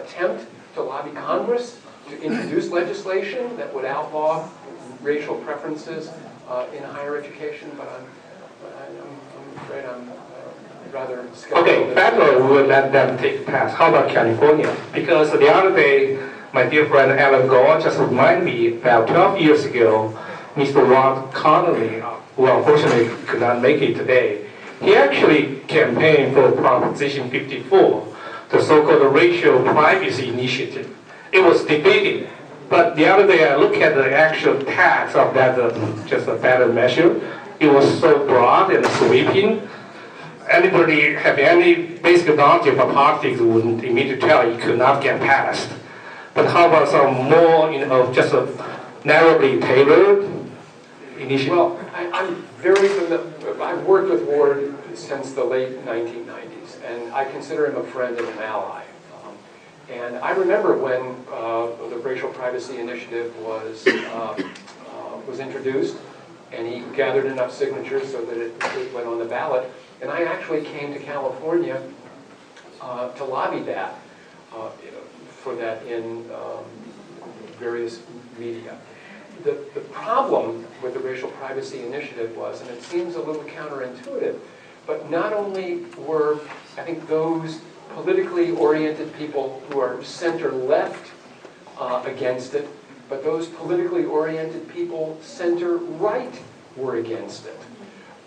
attempt to lobby Congress to introduce legislation that would outlaw racial preferences in higher education, but I'm afraid I'm rather skeptical. Okay, federal, we will let them take pass. How about California? Because the other day, my dear friend Alan Gore just reminded me about 12 years ago, Mr. Ron Connolly, who unfortunately could not make it today, he actually campaigned for Proposition 54, the so-called Racial Privacy Initiative. It was debated, but the other day I looked at the actual text of that, just a better measure. It was so broad and sweeping. Anybody have any basic knowledge of politics would immediately tell you could not get passed. But how about some more, just a narrowly tailored initiative? Well, I'm very familiar. I've worked with Ward since the late 1990s, and I consider him a friend and an ally. And I remember when the Racial Privacy Initiative was introduced, and he gathered enough signatures so that it went on the ballot. And I actually came to California to lobby that, for that in various media. The problem with the Racial Privacy Initiative was, and it seems a little counterintuitive, but not only were, I think, those politically oriented people who are center-left against it, but those politically oriented people center-right were against it.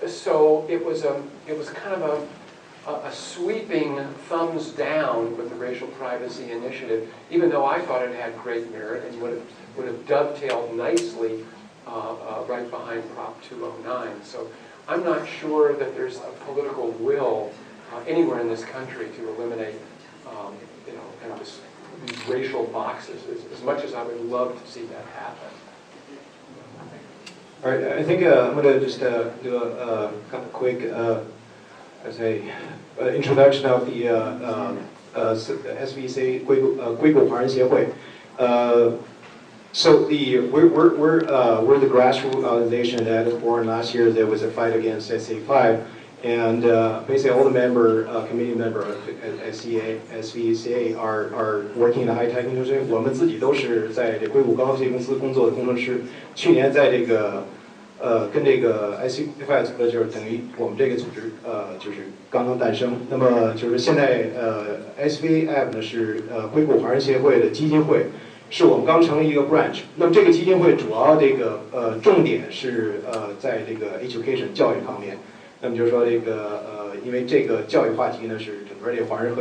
So it was kind of a sweeping thumbs down with the Racial Privacy Initiative, even though I thought it had great merit and would have dovetailed nicely right behind Prop 209. So I'm not sure that there's a political will anywhere in this country to eliminate kind of these racial boxes, as much as I would love to see that happen. All right, I think I'm going to just do a couple quick, introduction of the SVC 硅谷华人协会. So we're the grassroots organization that was born last year. There was a fight against SA5, and basically all the committee members of SVCA are working in the high tech industry. 我们自己都是在这硅谷高科技公司工作的工程师。去年在这个跟这个 SVCA 组织就是等于我们这个组织就是刚刚诞生。那么就是现在SVCA 呢是硅谷华人协会的基金会。 是我们刚成立一个 branch， 那么这个基金会主要这个重点是在这个 education 教育方面，那么就是说这个因为这个教育话题呢是整个这个华人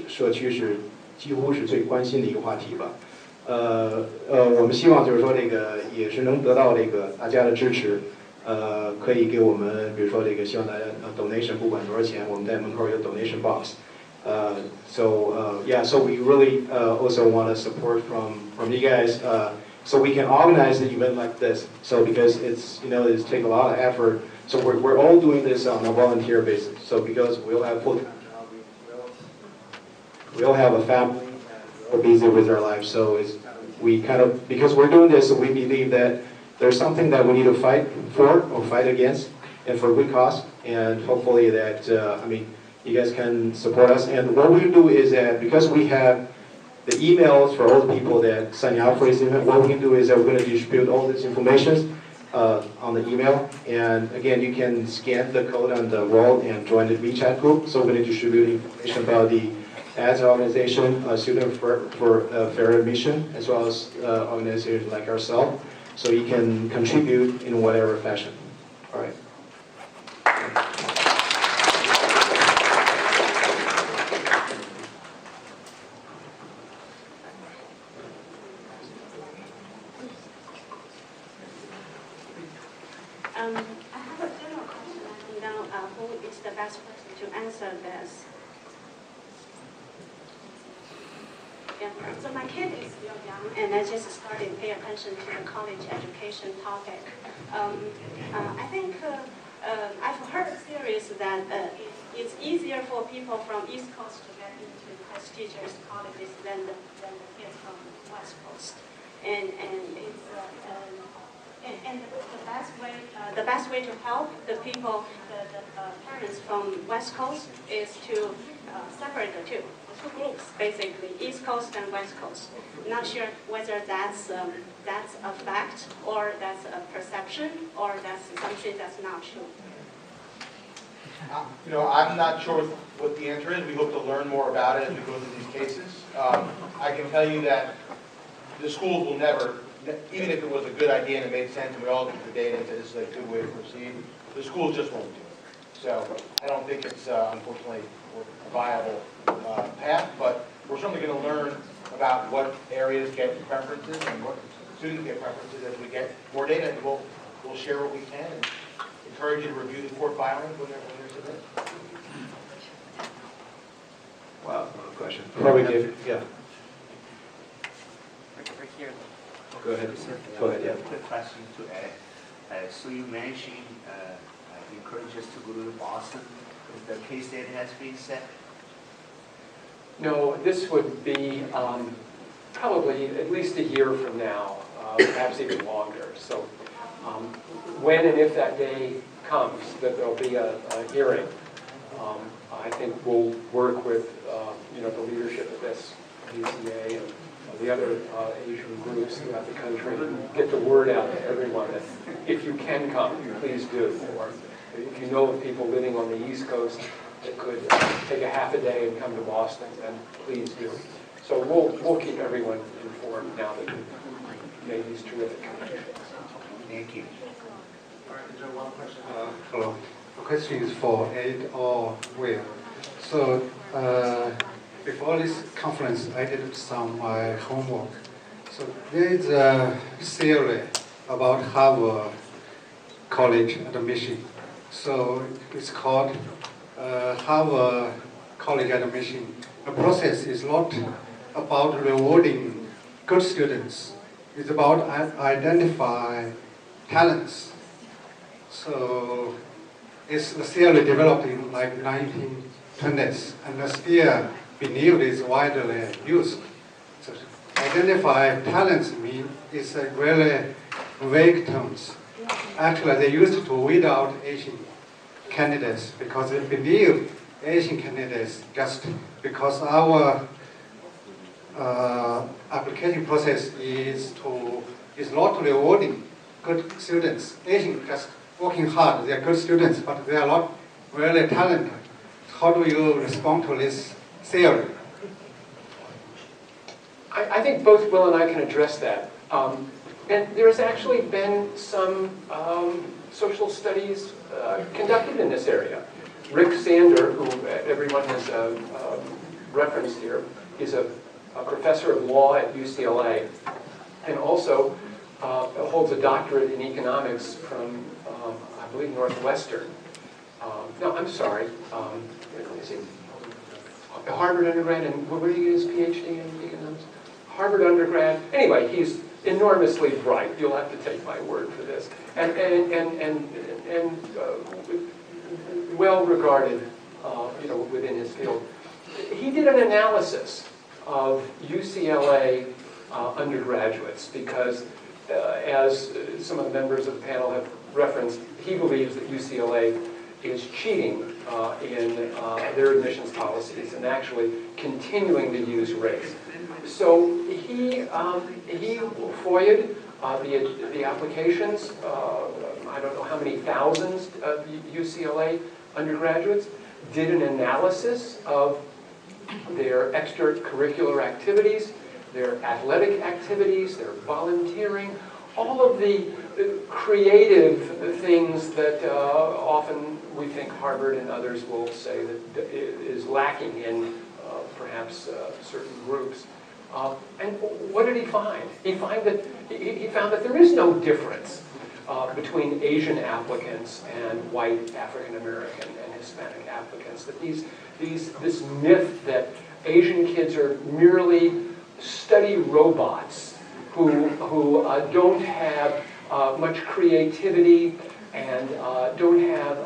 社区是几乎是最关心的一个话题吧，我们希望就是说这个也是能得到这个大家的支持，可以给我们比如说这个希望大家donation 不管多少钱，我们在门口有 donation box。 So we really also want to support from you guys, so we can organize an event like this. So because it's it's take a lot of effort. So we're all doing this on a volunteer basis. So because we all have full-time jobs, we all have a family, we're busy with our lives. So because we're doing this, so we believe that there's something that we need to fight for or fight against, and for good cause, and hopefully that you guys can support us. And what we do is that because we have the emails for all the people that sign up for this event, what we can do is that we're going to distribute all this information on the email. And again, you can scan the code on the wall and join the WeChat group. So we're going to distribute information about the as an organization, Student for Fair Admission, as well as organizations like ourselves. So you can contribute in whatever fashion. All right. I have a general question. I don't know who is the best person to answer this. Yeah. So my kid is still young, and I just started paying attention to the college education topic. I think I've heard theories that it's easier for people from East Coast to get into prestigious colleges than the kids from West Coast, and it's and the best way to help the people, the parents from West Coast, is to separate the two. two groups, basically, East Coast and West Coast. Not sure whether that's a fact, or that's a perception, or that's something that's not true. I'm not sure what the answer is. We hope to learn more about it as we go through these cases. I can tell you that the schools will never, even if it was a good idea and it made sense and we all looked at the data and said this is a good way to proceed, the schools just won't do it. So I don't think it's unfortunately a viable path, but we're certainly going to learn about what areas get preferences and what students get preferences as we get more data, and we'll share what we can and encourage you to review the court filings when they're submitted. Wow, question. Probably David. Yeah. Right here. Go ahead. Go ahead. Yeah. Quick question to add. So you mentioned encourage us to go to Boston. Is the case date has been set? No, this would be probably at least a year from now, perhaps even longer. So when and if that day comes, that there'll be a hearing, I think we'll work with the leadership of this UCA and the other Asian groups throughout the country and get the word out to everyone that if you can come, please do. Or if you know of people living on the East Coast that could take a half a day and come to Boston, then please do. So we'll keep everyone informed now that we've made these terrific connections. Thank you. All right, is there one question? Hello. The question is for Ed or Will. So before this conference, I did some homework. So there is a theory about Harvard College admission. So it's called Harvard College admission. The process is not about rewarding good students. It's about identify talents. So it's a theory developed in like 1920s, and the still believed is widely used. So identify talents mean it's a really vague terms. Actually, they used to weed out Asian candidates because they believe Asian candidates just because our application process is not rewarding good students. Asian just working hard, they are good students, but they are not really talented. How do you respond to this theory? I think both Will and I can address that. And there's actually been some social studies conducted in this area. Rick Sander, who everyone has referenced here, is a professor of law at UCLA and also holds a doctorate in economics from, I believe, Northwestern. No, I'm sorry. Is he Harvard undergrad, and where did he get his PhD in economics? Harvard undergrad. Anyway, he's enormously bright. You'll have to take my word for this. And well regarded, within his field. He did an analysis of UCLA undergraduates because, as some of the members of the panel have referenced, he believes that UCLA is cheating in their admissions policies and actually continuing to use race. So he FOIA'd the applications, I don't know how many thousands of UCLA undergraduates, did an analysis of their extracurricular activities, their athletic activities, their volunteering, all of the creative things that often we think Harvard and others will say that is lacking in perhaps certain groups. And what did he find? He found that there is no difference between Asian applicants and white African American and Hispanic applicants. That this myth that Asian kids are merely study robots who don't have much creativity and don't have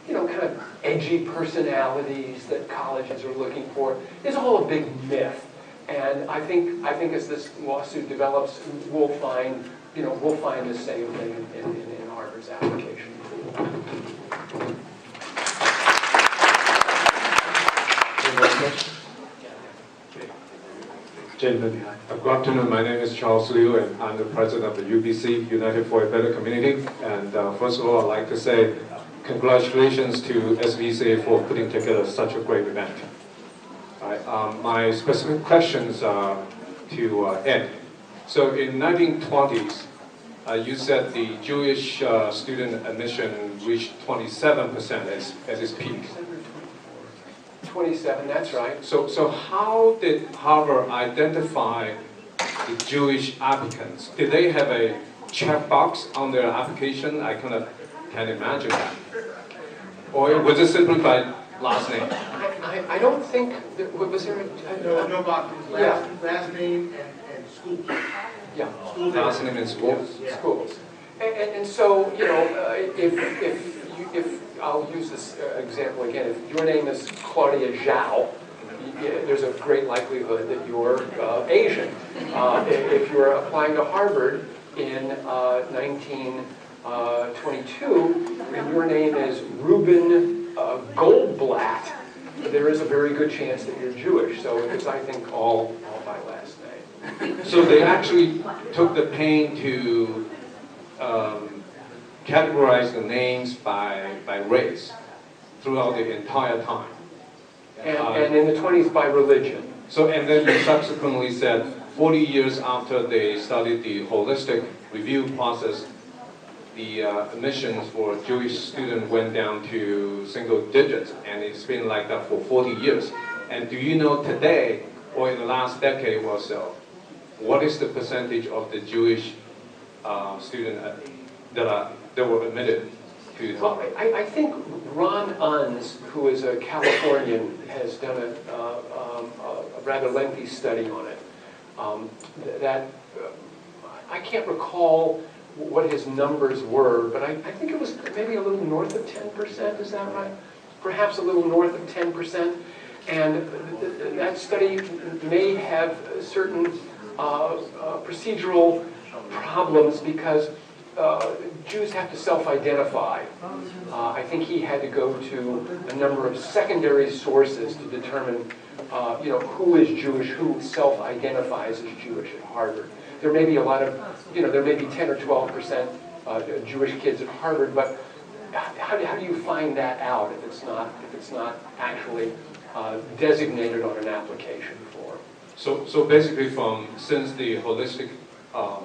kind of edgy personalities that colleges are looking for is all a big myth. And I think as this lawsuit develops, we'll find the same thing in Harvard's application. Any more questions? Gentleman behind. Good afternoon. My name is Charles Liu, and I'm the president of the UBC, United for a Better Community. And first of all, I'd like to say congratulations to SVCA for putting together such a great event. My specific questions are to Ed. So in 1920s, you said the Jewish student admission reached 27% as its peak. 27, that's right. So how did Harvard identify the Jewish applicants? Did they have a checkbox on their application? I kind of can't imagine that. Or was it simply by last name? I don't think, was there a... No boxes, last name and school. Yeah. School name. Last name and school? Yeah. Schools. And so, you know, if I'll use this example again, if your name is Claudia Zhao, there's a great likelihood that you're Asian. If you're applying to Harvard in 1922, and your name is Reuben Goldblatt, there is a very good chance that you're Jewish. So it's, I think, all by last name. So they actually took the pain to categorize the names by race throughout the entire time. And in the 20s by religion. So, and then you subsequently said 40 years after they started the holistic review process, the admissions for Jewish students went down to single digits, and it's been like that for 40 years. And do you know today, or in the last decade or so, what is the percentage of the Jewish students that were admitted to Well, Harvard? I think Ron Unz, who is a Californian, has done a rather lengthy study on it. I can't recall what his numbers were, but I think it was maybe a little north of 10%, is that right? Perhaps a little north of 10%. And that study may have certain procedural problems because Jews have to self-identify. I think he had to go to a number of secondary sources to determine, who is Jewish, who self-identifies as Jewish at Harvard. There may be a lot of, there may be 10 or 12% Jewish kids at Harvard, but how do you find that out if it's not actually designated on an application form? So basically, since the holistic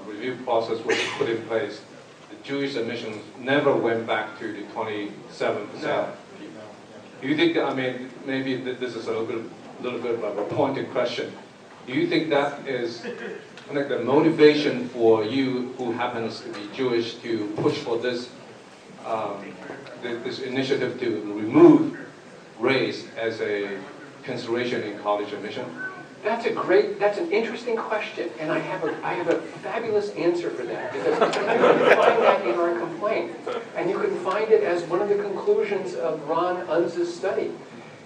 review process was put in place, the Jewish admissions never went back to the 27%. No. Do you think that, I mean, maybe this is a little bit of a pointed question. Do you think that is like the motivation for you, who happens to be Jewish, to push for this this initiative to remove race as a consideration in college admission? That's an interesting question, and I have a fabulous answer for that, because you can find that in our complaint, and you can find it as one of the conclusions of Ron Unz's study,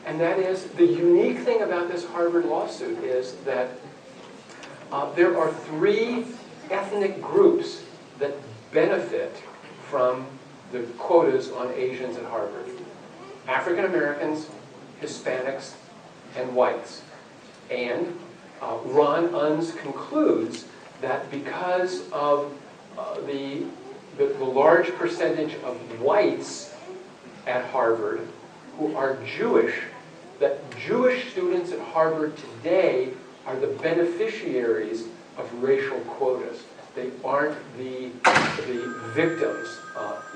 and that is the unique thing about this Harvard lawsuit is that there are 3 ethnic groups that benefit from the quotas on Asians at Harvard: African Americans, Hispanics, and whites. And Ron Unz concludes that because of the large percentage of whites at Harvard who are Jewish, that Jewish students at Harvard today are the beneficiaries of racial quotas. They aren't the victims,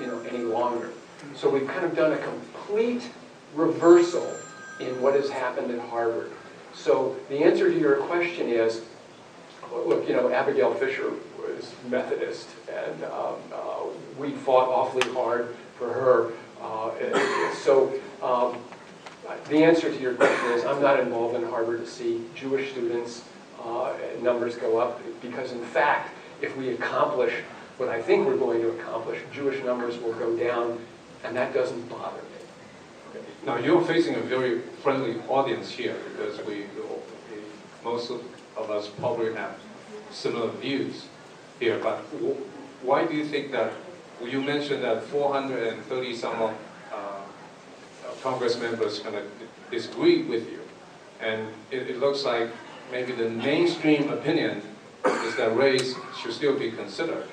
any longer. So we've kind of done a complete reversal in what has happened at Harvard. So the answer to your question is, look, Abigail Fisher was Methodist, and we fought awfully hard for her. The answer to your question is, I'm not involved in Harvard to see Jewish students' numbers go up, because in fact, if we accomplish what I think we're going to accomplish, Jewish numbers will go down, and that doesn't bother me. Now, you're facing a very friendly audience here, because most of us probably have similar views here, but why do you think that, you mentioned that 430 some of Congress members kind of disagree with you, and it looks like maybe the mainstream opinion is that race should still be considered.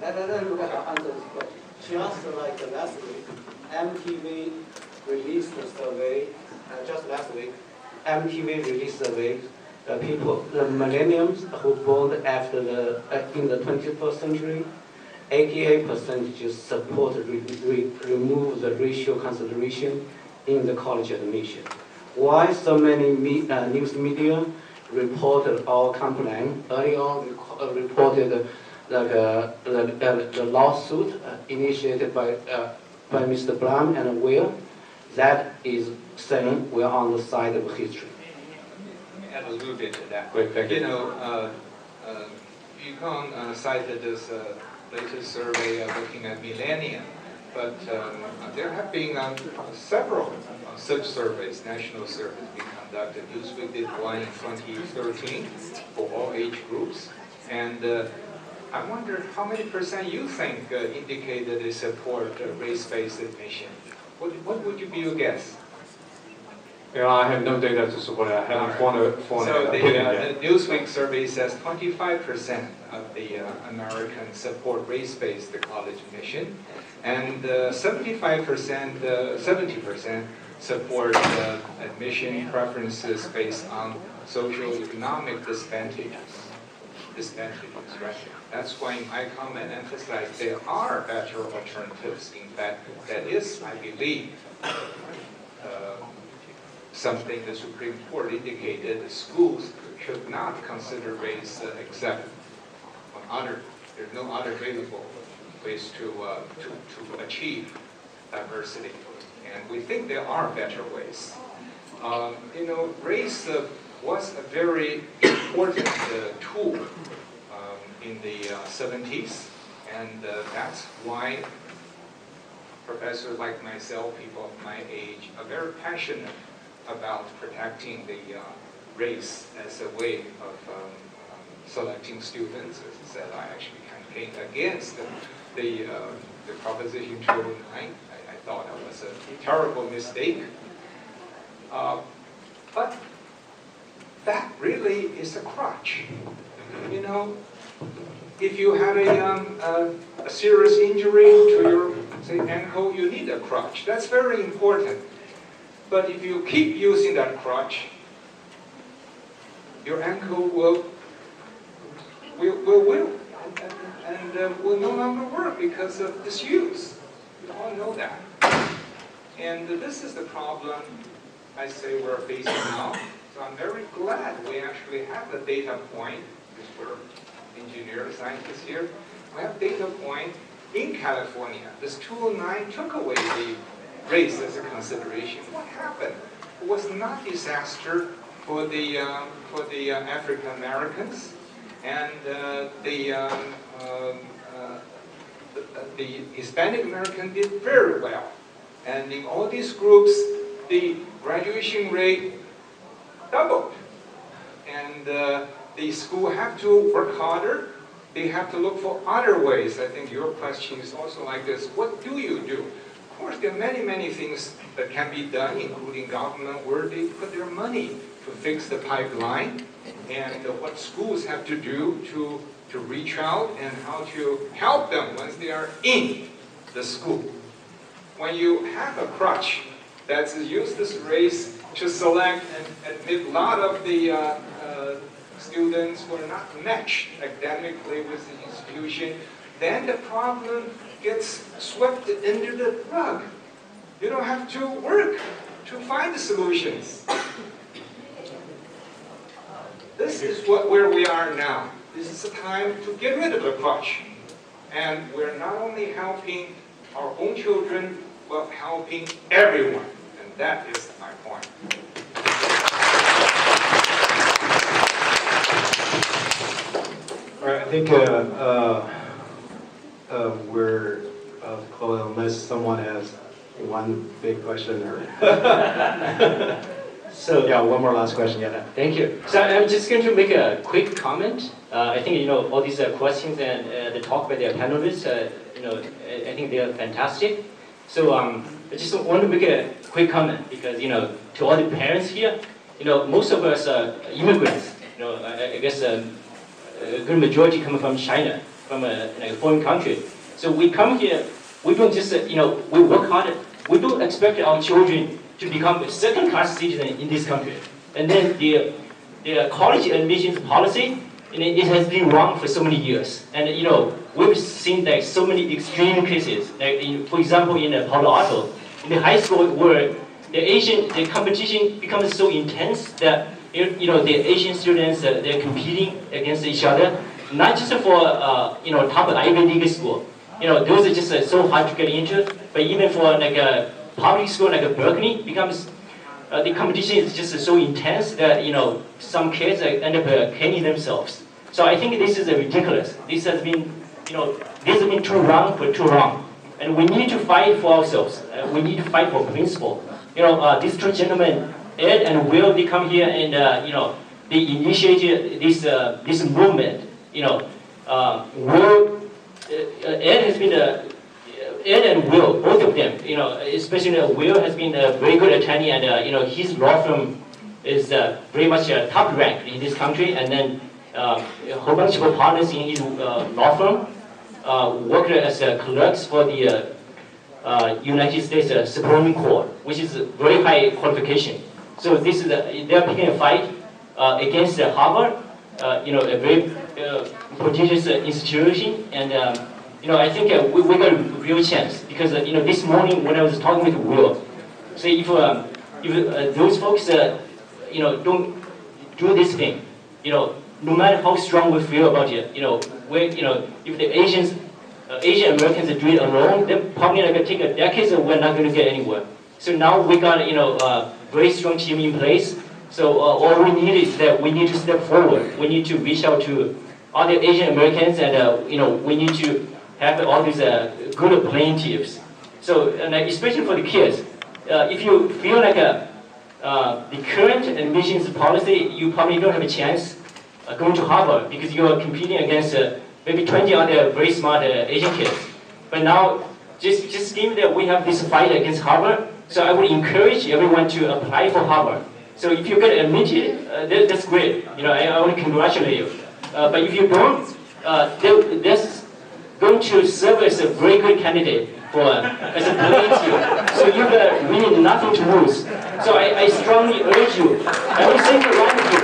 Let me answer this question. Just like last week, MTV released a survey, just last week, MTV released a survey, the people, the millennials who born after in the 21st century, 88% just support remove the racial consideration in the college admission. Why so many news media reported our complaint? Early on, reported the lawsuit initiated by Mr. Blum and Will. That is saying we're on the side of history. Add a little bit to that. Great, thank you. You know, Yukon cited this latest survey looking at millennium, but there have been several such surveys, national surveys being conducted. Newsweek did one in 2013 for all age groups, and I wonder how many percent you think indicated they support race-based admission. What would you be your guess? Yeah, I have no data to support it. I haven't formed So an opinion yet. the Newsweek survey says 25% of the Americans support race-based college admission, and 70% support admission preferences based on social-economic disadvantages, right? That's why in my comment emphasized there are better alternatives. In fact, that is, I believe, something the Supreme Court indicated that schools should not consider race except on there's no other available ways to achieve diversity. And we think there are better ways. You know, race was a very important tool in the 70s, and that's why professors like myself, people of my age, are very passionate about protecting the race as a way of selecting students. As I said, I actually campaigned against the Proposition 209. I thought that was a terrible mistake. But that really is a crutch. You know, if you have a serious injury to your, say, ankle, you need a crutch. That's very important. But if you keep using that crutch, your ankle will and will no longer work because of disuse. We all know that. And this is the problem I say we're facing now. So I'm very glad we actually have the data point, because we're engineers, scientists here. We have data point in California. This 209 took away the race as a consideration. What happened? It was not disaster for the African Americans, and the Hispanic American did very well. And in all these groups, the graduation rate doubled. And the school have to work harder. They have to look for other ways. I think your question is also like this. What do you do? Of course, there are many, many things that can be done, including government, where they put their money to fix the pipeline, and what schools have to do to reach out and how to help them once they are in the school. When you have a crutch that's used this race to select and admit a lot of the students who are not matched academically with the institution, then the problem gets swept under the rug. You don't have to work to find the solutions. This is where we are now. This is the time to get rid of the crutch. And we're not only helping our own children, but helping everyone. And that is my point. All right, I think we're close unless someone has one big question or. So yeah, one more last question. Yeah. Thank you. So I'm just going to make a quick comment. I think all these questions and the talk by the panelists. I think they are fantastic. So I just want to make a quick comment because to all the parents here, most of us are immigrants. I guess a good majority come from China, from a foreign country. So we come here, we don't just, we work hard. We don't expect our children to become second-class citizens in this country. And then the college admissions policy, it has been wrong for so many years. And we've seen like so many extreme cases. Like for example, in Palo Alto, in the high school where the competition becomes so intense that the Asian students they're competing against each other, not just for top Ivy League school. Those are just so hard to get into. But even for like a public school like Berkeley, becomes the competition is just so intense that some kids end up killing themselves. So I think this is ridiculous. This has been too wrong for too long, and we need to fight for ourselves. We need to fight for principle. These two gentlemen, Ed and Will, they come here and they initiated this movement. Ed has been Ed and Will, both of them, especially Will has been a very good attorney, and his law firm is very much top ranked in this country. And then a whole bunch of partners in his law firm worked as clerks for the United States Supreme Court, which is a very high qualification. So this is they're picking a fight against Harvard, a very prestigious institution, and I think we got a real chance because this morning when I was talking with Will, say if those folks don't do this thing, no matter how strong we feel about it, if the Asian Americans do it alone, they're probably not going to take a decade, so we're not going to get anywhere. So now we got a very strong team in place. So all we need is that we need to step forward. We need to reach out to other Asian Americans, and we need to have all these good plaintiffs. So especially for the kids, if you feel like the current admissions policy, you probably don't have a chance going to Harvard because you are competing against maybe 20 other very smart Asian kids. But now, just given that we have this fight against Harvard, so I would encourage everyone to apply for Harvard. So if you get admitted, that's great. I want to congratulate you. But if you don't, that's going to serve as a very good candidate as a plaintiff. So you've really nothing to lose. So I strongly urge you, I will send you around you,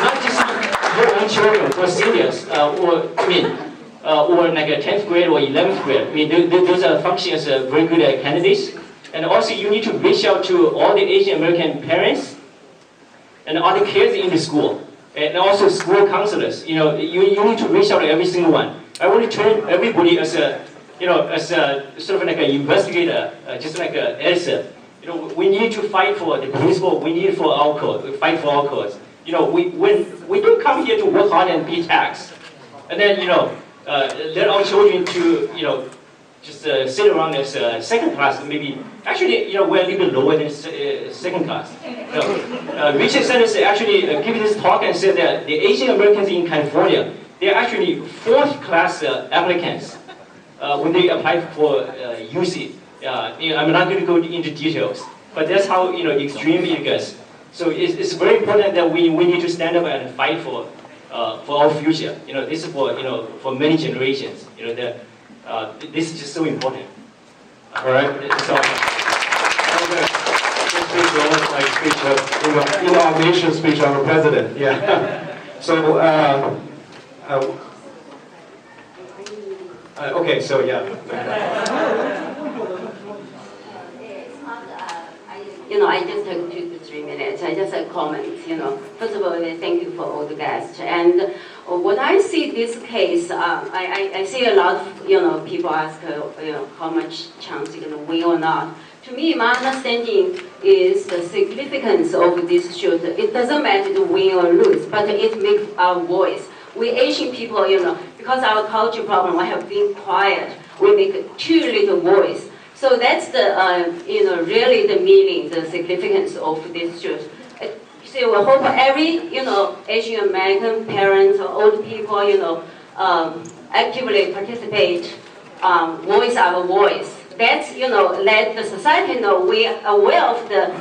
not just your own children or seniors, or like a 10th grade or 11th grade. Those are functioning as very good candidates. And also you need to reach out to all the Asian American parents and other kids in the school. And also school counselors. You need to reach out to every single one. I want to turn everybody as a sort of like an investigator, just like an editor. We need to fight for the principle. We need for our cause. Fight for our cause. We don't come here to work hard and pay tax, and then let our children to just sit around as second class. Maybe actually we're a little bit lower than second class. Richard Sanders actually gave this talk and said that the Asian Americans in California, they're actually fourth class applicants when they apply for UC. I'm not going to go into details, but that's how extreme it gets. So it's very important that we need to stand up and fight for our future. This is for many generations. This is just so important. All right. So, inauguration speech of our president. Yeah. So, okay. So yeah. I just have 2 to 3 minutes. I just have comments. First of all, thank you for all the guests. And what I see this case, I see a lot of people ask, how much chance you're going to win or not. To me, my understanding is the significance of this shoot. It doesn't matter to win or lose, but it makes our voice. We Asian people, because our culture problem, we have been quiet. We make too little voice. So that's the, really the meaning, the significance of this shoot. So we hope every, Asian American parents or old people, actively participate, voice our voice. That's, let the society know we are aware of the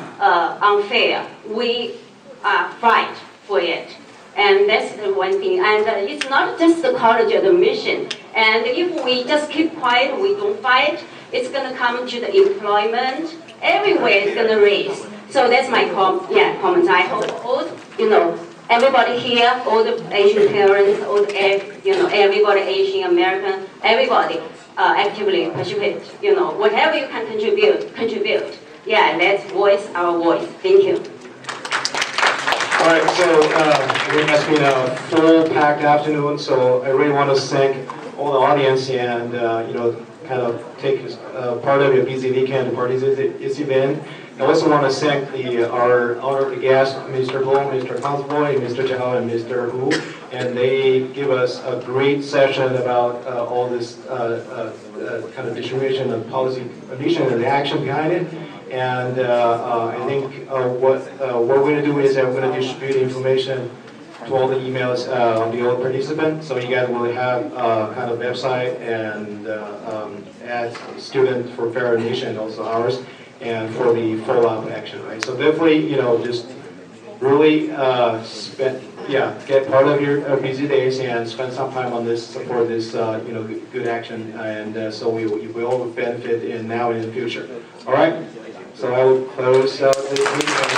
unfair. We fight for it. And that's the one thing. And it's not just the college admission. And if we just keep quiet, we don't fight, it's going to come to the employment. Everywhere it's going to raise. So that's my comments. I hope all, everybody here, all the Asian parents, all the, everybody Asian American, everybody actively participate. Whatever you can contribute. Yeah, let's voice our voice. Thank you. All right, so it has been a full packed afternoon, so I really want to thank all the audience and, kind of take part of your busy weekend to participate in this event. I also want to thank our honored guests, Mr. Blum, Mr. Constable, Mr. Zhao, and Mr. Hu, and they give us a great session about all this kind of distribution of policy mission and the action behind it. And I think what we're going to do is we're going to distribute information to all the emails of the old participants, so you guys will have kind of website and add student for fair nation, also ours, and for the follow-up action, right? So definitely, just really get part of your busy days and spend some time on this, support this, good action, and so we will benefit now and in the future. All right. So I will close the meeting.